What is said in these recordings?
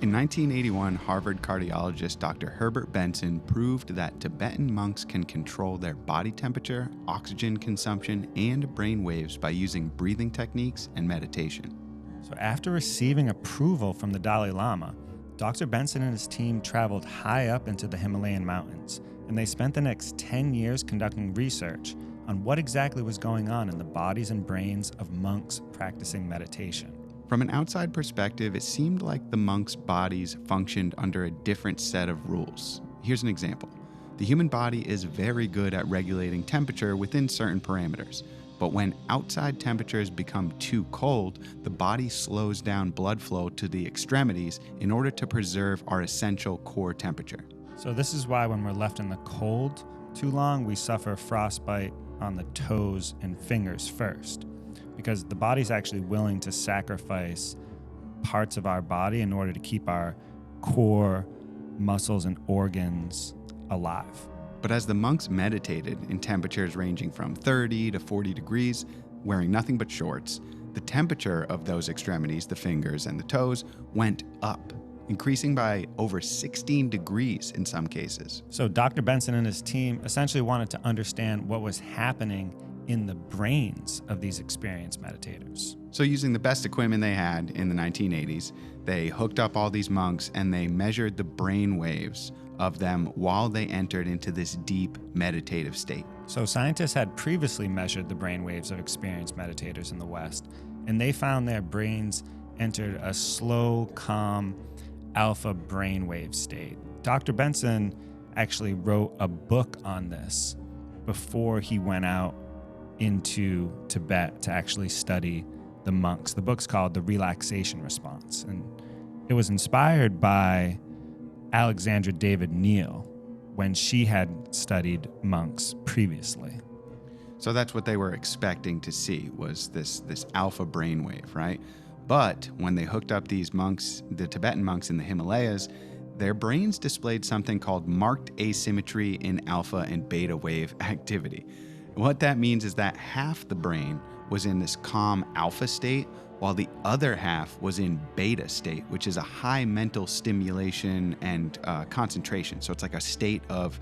In 1981, Harvard cardiologist Dr. Herbert Benson proved that Tibetan monks can control their body temperature, oxygen consumption, and brain waves by using breathing techniques and meditation. So after receiving approval from the Dalai Lama, Dr. Benson and his team traveled high up into the Himalayan mountains, and they spent the next 10 years conducting research on what exactly was going on in the bodies and brains of monks practicing meditation. From an outside perspective, it seemed like the monks' bodies functioned under a different set of rules. Here's an example. The human body is very good at regulating temperature within certain parameters, but when outside temperatures become too cold, the body slows down blood flow to the extremities in order to preserve our essential core temperature. So this is why when we're left in the cold too long, we suffer frostbite on the toes and fingers first, because the body's actually willing to sacrifice parts of our body in order to keep our core muscles and organs alive. But as the monks meditated in temperatures ranging from 30 to 40 degrees, wearing nothing but shorts, the temperature of those extremities, the fingers and the toes, went up, increasing by over 16 degrees in some cases. So Dr. Benson and his team essentially wanted to understand what was happening in the brains of these experienced meditators. So using the best equipment they had in the 1980s, they hooked up all these monks and they measured the brain waves of them while they entered into this deep meditative state. So scientists had previously measured the brain waves of experienced meditators in the West, and they found their brains entered a slow, calm, alpha brainwave state. Dr. Benson actually wrote a book on this before he went out into Tibet to actually study the monks. The book's called The Relaxation Response, and it was inspired by Alexandra David Neal when she had studied monks previously. So that's what they were expecting to see, was this alpha brainwave, right? But when they hooked up these monks, the Tibetan monks in the Himalayas, their brains displayed something called marked asymmetry in alpha and beta wave activity. What that means is that half the brain was in this calm alpha state, while the other half was in beta state, which is a high mental stimulation and concentration. So it's like a state of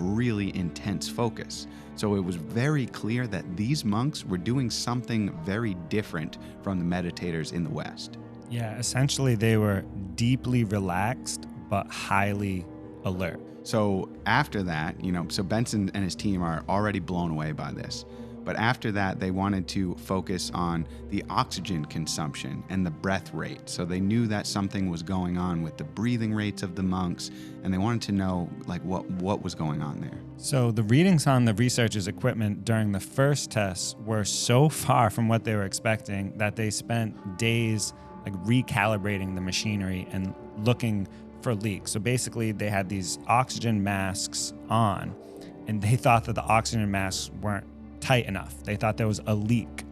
really intense focus. So it was very clear that these monks were doing something very different from the meditators in the West. Yeah, essentially they were deeply relaxed, but highly alert. So after that, so Benson and his team are already blown away by this. But after that, they wanted to focus on the oxygen consumption and the breath rate. So they knew that something was going on with the breathing rates of the monks, and they wanted to know what was going on there. So the readings on the researchers' equipment during the first tests were so far from what they were expecting that they spent days recalibrating the machinery and looking for leaks. So basically they had these oxygen masks on, and they thought that the oxygen masks weren't tight enough. They thought there was a leak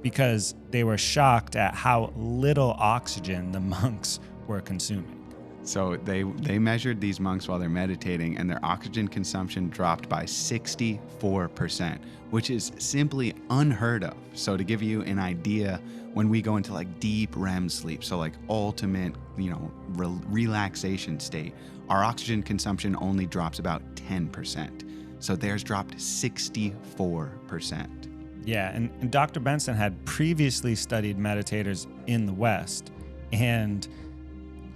because they were shocked at how little oxygen the monks were consuming. So they measured these monks while they're meditating, and their oxygen consumption dropped by 64%, which is simply unheard of. So to give you an idea, when we go into deep REM sleep, so ultimate, relaxation state, our oxygen consumption only drops about 10%. So theirs dropped 64%. Yeah, and Dr. Benson had previously studied meditators in the West, and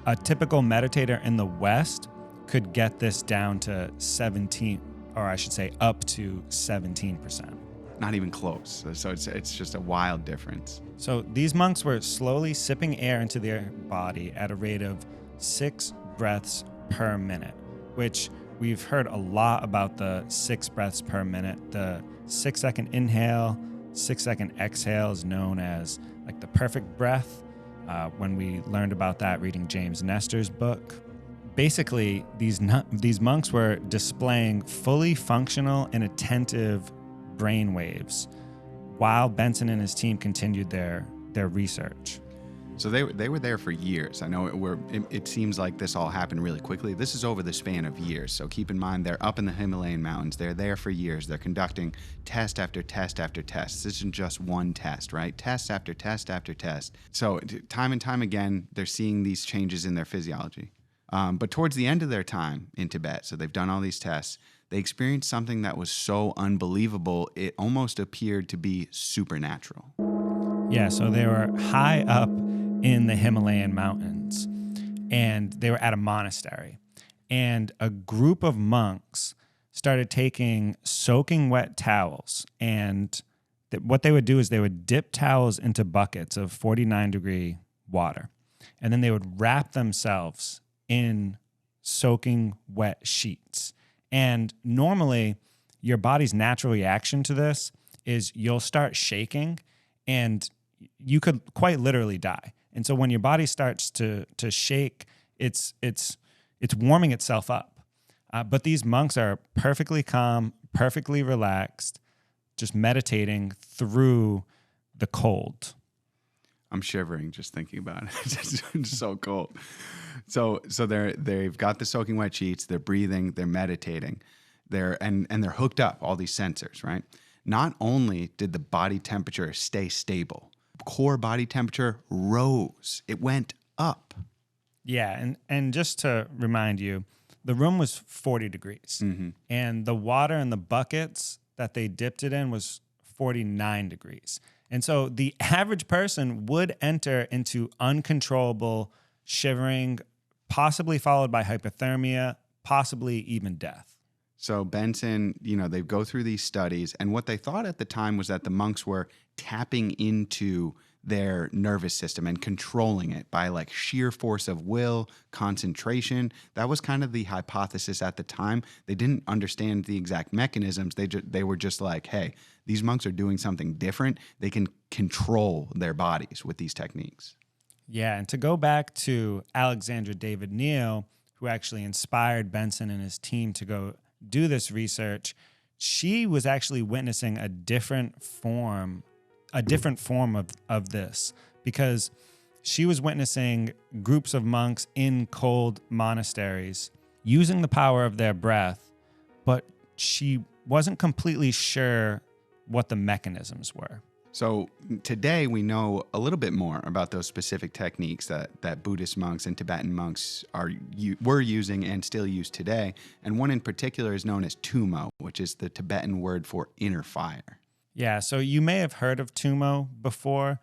a typical meditator in the West could get this down to 17, or I should say up to 17%. Not even close. So it's just a wild difference. So these monks were slowly sipping air into their body at a rate of 6 breaths per minute, which we've heard a lot about the 6 breaths per minute. The 6-second inhale, 6-second exhale is known as the perfect breath. When we learned about that reading James Nestor's book. Basically, these monks were displaying fully functional and attentive brain waves while Benson and his team continued their research. So they were there for years. I know it seems like this all happened really quickly. This is over the span of years. So keep in mind, they're up in the Himalayan mountains. They're there for years. They're conducting test after test after test. This isn't just one test, right? Test after test after test. So time and time again, they're seeing these changes in their physiology. But towards the end of their time in Tibet, so they've done all these tests, they experienced something that was so unbelievable, it almost appeared to be supernatural. Yeah, so they were high up in the Himalayan mountains, and they were at a monastery. And a group of monks started taking soaking wet towels, and what they would do is they would dip towels into buckets of 49-degree water, and then they would wrap themselves in soaking wet sheets. And normally, your body's natural reaction to this is you'll start shaking, and you could quite literally die. And so when your body starts to shake, it's warming itself up. But these monks are perfectly calm, perfectly relaxed, just meditating through the cold. I'm shivering just thinking about it. It's just so cold. So they've got the soaking wet sheets. They're breathing. They're meditating. They're hooked up, all these sensors, right? Not only did the body temperature stay stable, core body temperature rose. It went up. Yeah, and just to remind you, the room was 40 degrees, and the water in the buckets that they dipped it in was 49 degrees. And so the average person would enter into uncontrollable shivering, possibly followed by hypothermia, possibly even death. So Benson, they go through these studies, and what they thought at the time was that the monks were tapping into their nervous system and controlling it by like sheer force of will, concentration. That was kind of the hypothesis at the time. They didn't understand the exact mechanisms. They were just like, hey, these monks are doing something different. They can control their bodies with these techniques. Yeah, and to go back to Alexandra David Neal, who actually inspired Benson and his team to go do this research, she was actually witnessing a different form of this, because she was witnessing groups of monks in cold monasteries using the power of their breath, but she wasn't completely sure what the mechanisms were. So today we know a little bit more about those specific techniques that Buddhist monks and Tibetan monks were using and still use today. And one in particular is known as Tummo, which is the Tibetan word for inner fire. Yeah, so you may have heard of Tummo before,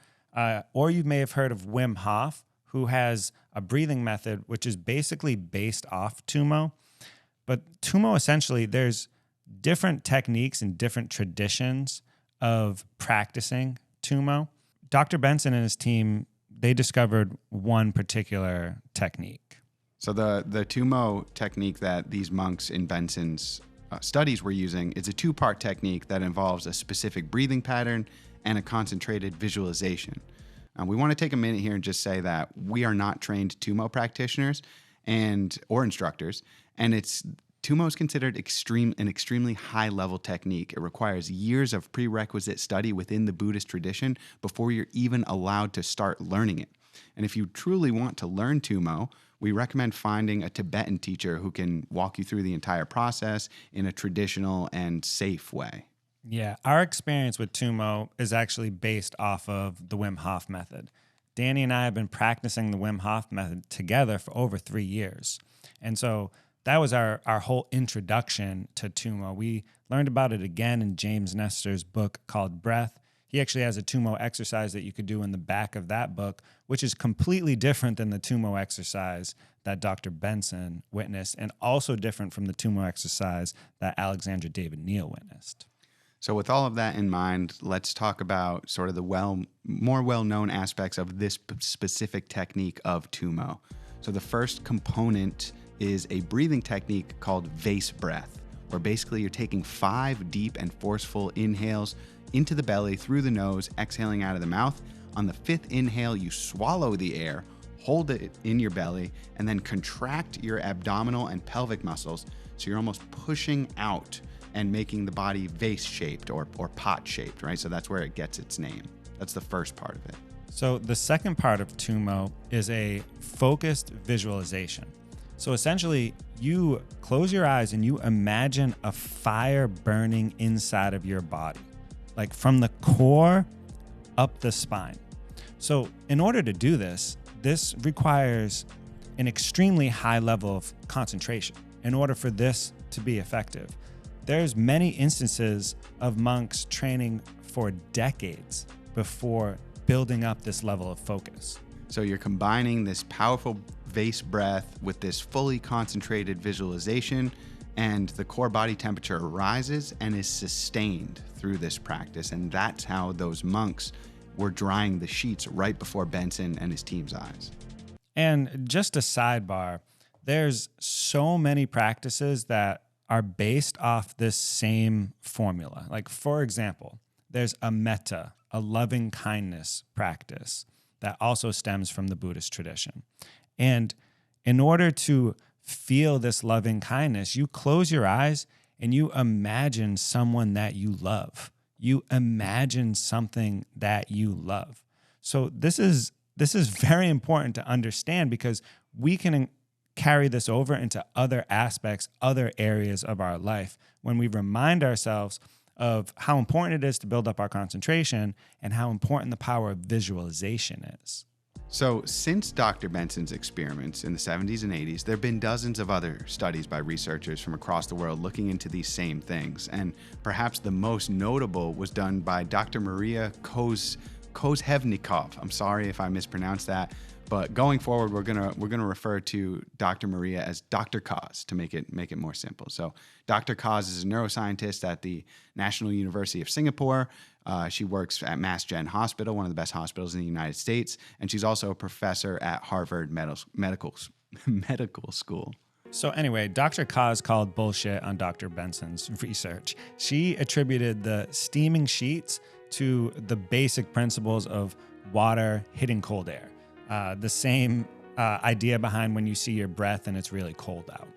or you may have heard of Wim Hof, who has a breathing method which is basically based off Tummo. But Tummo, essentially, there's different techniques and different traditions of practicing Tummo. Dr. Benson and his team, they discovered one particular technique. So the Tummo technique that these monks in Benson's studies were using is a two-part technique that involves a specific breathing pattern and a concentrated visualization. We want to take a minute here and just say that we are not trained Tummo practitioners or instructors, and Tummo is considered an extremely high-level technique. It requires years of prerequisite study within the Buddhist tradition before you're even allowed to start learning it. And if you truly want to learn Tummo, we recommend finding a Tibetan teacher who can walk you through the entire process in a traditional and safe way. Yeah, our experience with Tummo is actually based off of the Wim Hof method. Danny and I have been practicing the Wim Hof method together for over 3 years. And so that was our whole introduction to Tummo. We learned about it again in James Nestor's book called Breath. He actually has a Tummo exercise that you could do in the back of that book, which is completely different than the Tummo exercise that Dr. Benson witnessed, and also different from the Tummo exercise that Alexandra David Neal witnessed. So with all of that in mind, let's talk about sort of the more well-known aspects of this specific technique of Tummo. So the first component is a breathing technique called vase breath, where basically you're taking 5 deep and forceful inhales into the belly through the nose, exhaling out of the mouth. On the 5th inhale, you swallow the air, hold it in your belly, and then contract your abdominal and pelvic muscles. So you're almost pushing out and making the body vase-shaped or pot-shaped, right? So that's where it gets its name. That's the first part of it. So the second part of Tummo is a focused visualization. So essentially, you close your eyes and you imagine a fire burning inside of your body, like from the core up the spine. So in order to do this requires an extremely high level of concentration in order for this to be effective. There's many instances of monks training for decades before building up this level of focus. So you're combining this powerful vase breath with this fully concentrated visualization, and the core body temperature rises and is sustained through this practice. And that's how those monks were drying the sheets right before Benson and his team's eyes. And just a sidebar, there's so many practices that are based off this same formula. Like, for example, there's a metta, a loving kindness practice that also stems from the Buddhist tradition. And in order to feel this loving kindness, you close your eyes and you imagine someone that you love. You imagine something that you love. So this is very important to understand, because we can carry this over into other aspects, other areas of our life when we remind ourselves of how important it is to build up our concentration and how important the power of visualization is. So since Dr. Benson's experiments in the 70s and 80s, there have been dozens of other studies by researchers from across the world looking into these same things. And perhaps the most notable was done by Dr. Maria Kozhevnikov. I'm sorry if I mispronounced that, but going forward, we're gonna refer to Dr. Maria as Dr. Koz to make it more simple. So Dr. Koz is a neuroscientist at the National University of Singapore. She works at Mass Gen Hospital, one of the best hospitals in the United States, and she's also a professor at Harvard Medical School. So anyway, Dr. Koz called bullshit on Dr. Benson's research. She attributed the steaming sheets to the basic principles of water hitting cold air. The same idea behind when you see your breath and it's really cold out.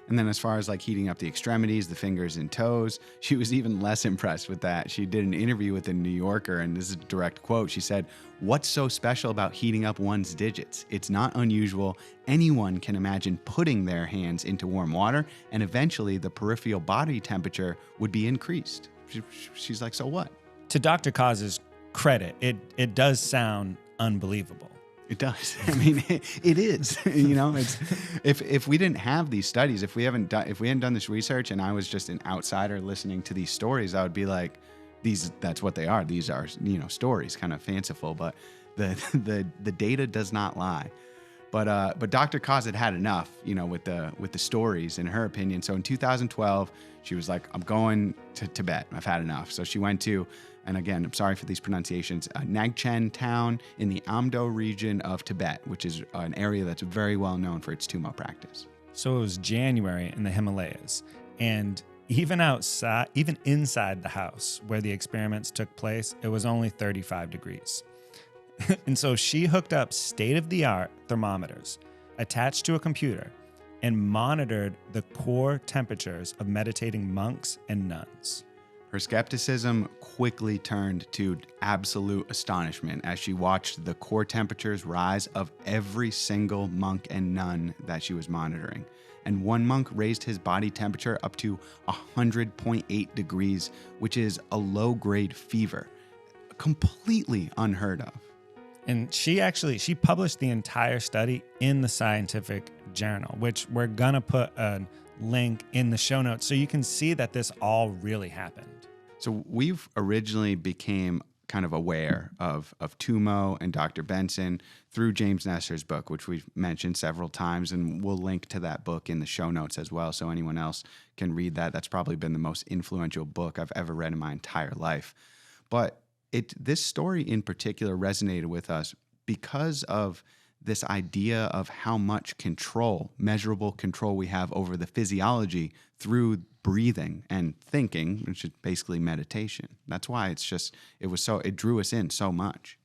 And then as far as like heating up the extremities, the fingers and toes, she was even less impressed with that. She did an interview with the New Yorker, and this is a direct quote. She said, "What's so special about heating up one's digits? It's not unusual. Anyone can imagine putting their hands into warm water, and eventually the peripheral body temperature would be increased." She's like, so what? To Dr. Koz's credit, it does sound unbelievable. It does. I mean, it is. You know, it's if we didn't have these studies, if we hadn't done this research, and I was just an outsider listening to these stories, I would be like, that's what they are. These are, stories, kind of fanciful, but the data does not lie. But Dr. Koz had enough, with the stories, in her opinion. So in 2012, she was like, I'm going to Tibet. I've had enough. So she went to, and again, I'm sorry for these pronunciations, Nagchen town in the Amdo region of Tibet, which is an area that's very well known for its Tummo practice. So it was January in the Himalayas, and even inside the house where the experiments took place, it was only 35 degrees. And so she hooked up state-of-the-art thermometers attached to a computer and monitored the core temperatures of meditating monks and nuns. Her skepticism quickly turned to absolute astonishment as she watched the core temperatures rise of every single monk and nun that she was monitoring. And one monk raised his body temperature up to 100.8 degrees, which is a low-grade fever. Completely unheard of. And she published the entire study in the scientific journal, which we're going to put a link in the show notes so you can see that this all really happened. So we've originally became kind of aware of Tummo and Dr. Benson through James Nestor's book, which we've mentioned several times, and we'll link to that book in the show notes as well so anyone else can read that. That's probably been the most influential book I've ever read in my entire life. But this story in particular resonated with us because of this idea of how much control, measurable control we have over the physiology through breathing and thinking, which is basically meditation. That's why it drew us in so much.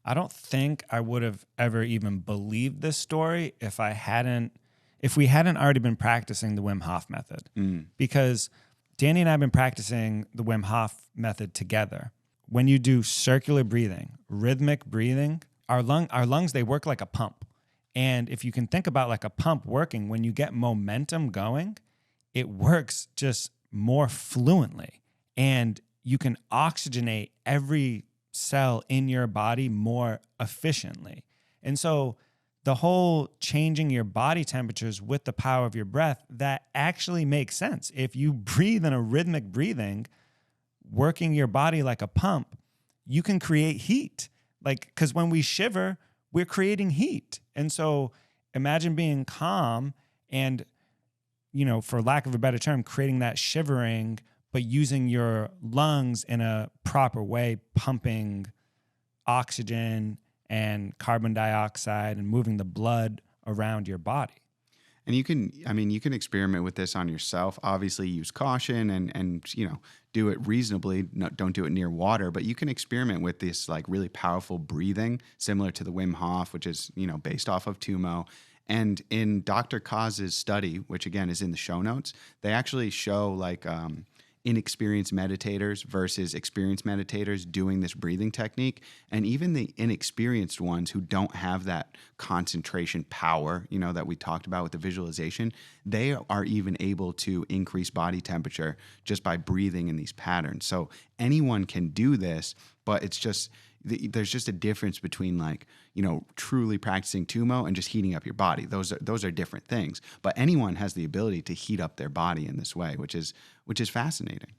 I don't think I would have ever even believed this story if we hadn't already been practicing the Wim Hof method. Because Danny and I have been practicing the Wim Hof method together. When you do circular breathing, rhythmic breathing, our lungs, they work like a pump. And if you can think about like a pump working, when you get momentum going, it works just more fluently. And you can oxygenate every cell in your body more efficiently. And so the whole changing your body temperatures with the power of your breath, that actually makes sense. If you breathe in a rhythmic breathing, working your body like a pump, you can create heat. Like, because when we shiver, we're creating heat. And so imagine being calm and, for lack of a better term, creating that shivering, but using your lungs in a proper way, pumping oxygen and carbon dioxide and moving the blood around your body. And you can experiment with this on yourself. Obviously, use caution and do it reasonably. Don't do it near water, but you can experiment with this like really powerful breathing, similar to the Wim Hof, which is based off of Tummo. And in Dr. Koz's study, which again is in the show notes, they actually show like inexperienced meditators versus experienced meditators doing this breathing technique. And even the inexperienced ones who don't have that concentration power, that we talked about with the visualization, they are even able to increase body temperature just by breathing in these patterns. So anyone can do this, but it's just, there's just a difference between like, truly practicing Tummo and just heating up your body. Those are different things. But anyone has the ability to heat up their body in this way, which is fascinating.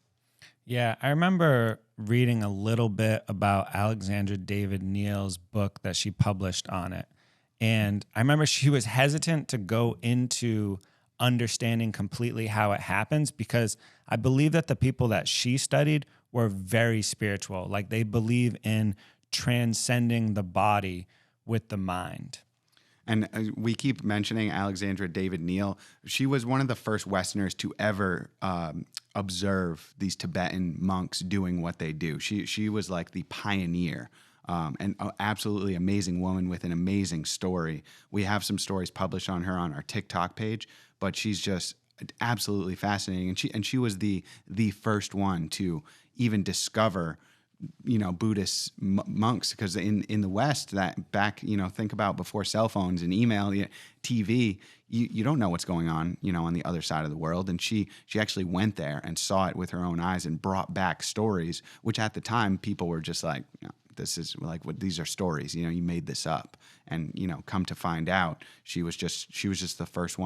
Yeah, I remember reading a little bit about Alexandra David Neal's book that she published on it. And I remember she was hesitant to go into understanding completely how it happens, because I believe that the people that she studied were very spiritual. Like, they believe in transcending the body with the mind. And we keep mentioning Alexandra David Neal. She was one of the first Westerners to ever observe these Tibetan monks doing what they do. She was like the pioneer, and an absolutely amazing woman with an amazing story. We have some stories published on her on our TikTok page, but she's just absolutely fascinating. And she was the first one to even discover Buddhist monks, because in the West, that back, think about before cell phones and email, TV, you don't know what's going on, on the other side of the world. And she actually went there and saw it with her own eyes and brought back stories, which at the time people were just like, this is like, what, these are stories, you made this up. And, come to find out, she was just the first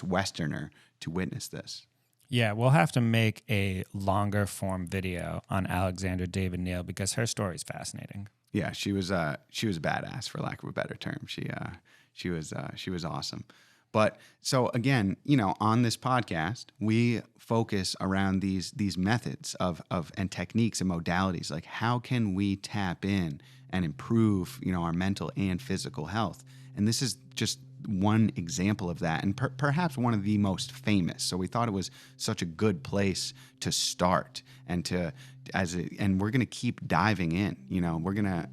Westerner to witness this. Yeah, we'll have to make a longer form video on Alexandra David Neal, because her story is fascinating. Yeah, she was a badass, for lack of a better term. She was awesome. But so again, on this podcast, we focus around these methods of and techniques and modalities. Like, how can we tap in and improve, our mental and physical health? And this is just one example of that, and perhaps one of the most famous. So we thought it was such a good place to start, and we're going to keep diving in. We're going to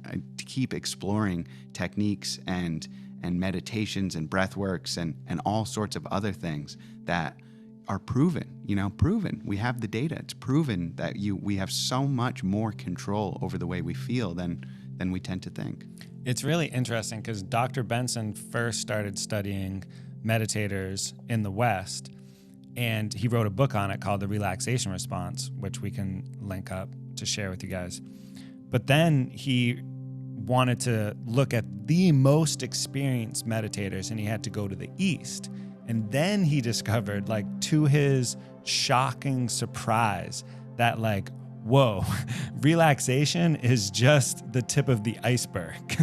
keep exploring techniques and meditations and breath works and all sorts of other things that are proven. We have the data. It's proven that we have so much more control over the way we feel than we tend to think. It's really interesting because Dr. Benson first started studying meditators in the West, and he wrote a book on it called The Relaxation Response, which we can link up to share with you guys. But then he wanted to look at the most experienced meditators, and he had to go to the East. And then he discovered, like, to his shocking surprise, that like, whoa, relaxation is just the tip of the iceberg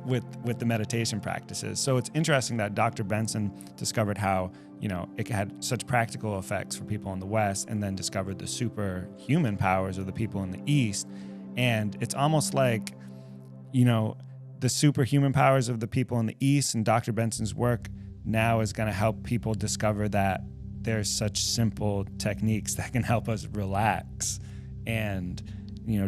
with the meditation practices. So it's interesting that Dr. Benson discovered how, it had such practical effects for people in the West, and then discovered the superhuman powers of the people in the East. And it's almost like, the superhuman powers of the people in the East and Dr. Benson's work now is going to help people discover that there's such simple techniques that can help us relax and,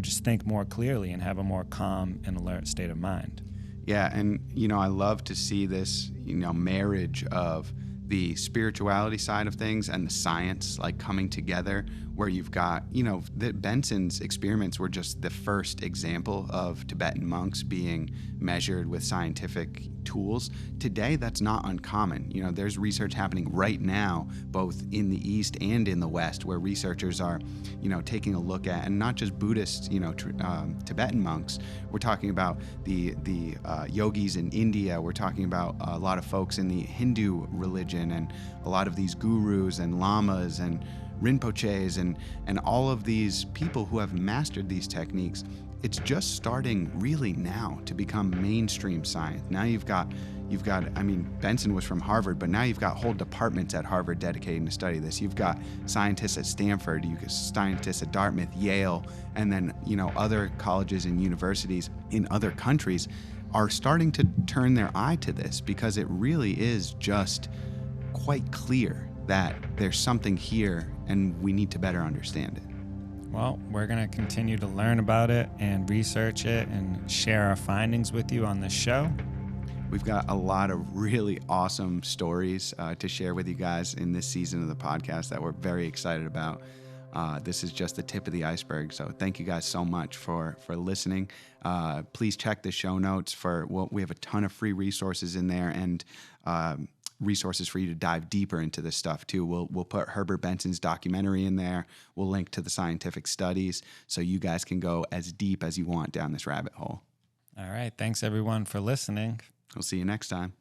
just think more clearly and have a more calm and alert state of mind. Yeah, and, I love to see this, marriage of the spirituality side of things and the science, like, coming together, where you've got, Benson's experiments were just the first example of Tibetan monks being measured with scientific tools. Today, that's not uncommon. There's research happening right now, both in the East and in the West, where researchers are, taking a look at, and not just Buddhist, Tibetan monks. We're talking about the yogis in India. We're talking about a lot of folks in the Hindu religion, and a lot of these gurus and lamas and Rinpoches and all of these people who have mastered these techniques. It's just starting really now to become mainstream science. Now you've got, Benson was from Harvard, but now you've got whole departments at Harvard dedicated to study this. You've got scientists at Stanford, scientists at Dartmouth, Yale, and then, other colleges and universities in other countries are starting to turn their eye to this, because it really is just quite clear that there's something here and we need to better understand it. Well, we're going to continue to learn about it and research it and share our findings with you on this show. We've got a lot of really awesome stories to share with you guys in this season of the podcast that we're very excited about. This is just the tip of the iceberg. So thank you guys so much for listening. Please check the show notes we have a ton of free resources in there, and resources for you to dive deeper into this stuff too. We'll put Herbert Benson's documentary in there. We'll link to the scientific studies so you guys can go as deep as you want down this rabbit hole. All right. Thanks everyone for listening. We'll see you next time.